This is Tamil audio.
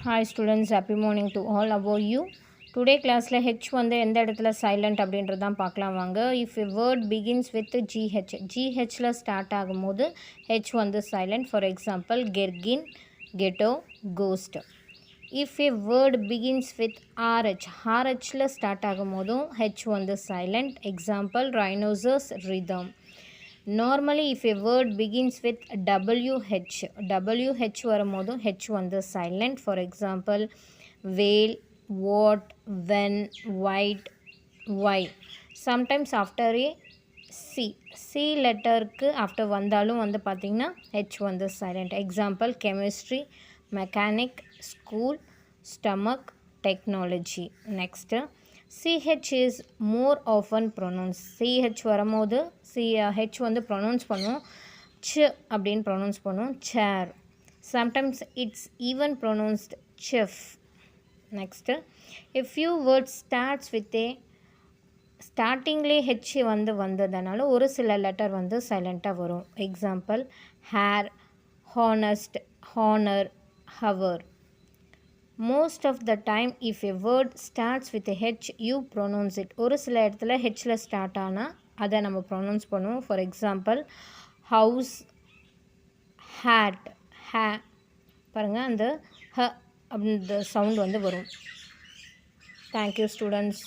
Hi students, happy morning to all. About you? Today classல H வந்து எந்த இடத்துல silent அப்படின்றதான் பார்க்கலாம் வாங்க. If a word begins with GH, GHல start ஆகும்போது H வந்து silent. For example, gergin, ghetto, ghost. If a word begins with RH, RHல start ஆகும்போதும் H வந்து silent. Example, rhinoceros, rhythm. Normally if a word begins with WH வரும்போதும் H வந்து silent. For example, whale, what, when, white, why. Sometimes after a C letterக்கு after வந்தாலும் வந்து பார்த்திங்கன்னா H வந்து silent. Example, chemistry, mechanic, school, stomach, technology. Next, CH is more often pronounced. CH வரும்போது H வந்து pronounce பண்ணும். ch அப்படின்னு pronounce பண்ணும். chair. Sometimes it's even pronounced chef. Next, a few words starts with a ஸ்டார்டிங்லேயே ஹெச் வந்து வந்ததுனால ஒரு சில லெட்டர் வந்து சைலண்ட்டாக வரும். Example, heir, honest, honour, hour. Most of the time if a word starts with H you pronounce it. ஒரு சில இடத்துல ஹெச்சில் ஸ்டார்ட் ஆனால் அதை நம்ம ப்ரொனவுன்ஸ் பண்ணுவோம். ஃபார் எக்ஸாம்பிள், ஹவுஸ், ஹேட், ஹே. பாருங்கள், அந்த ஹ அப்படின்ற சவுண்ட் வந்து வரும். Thank you students.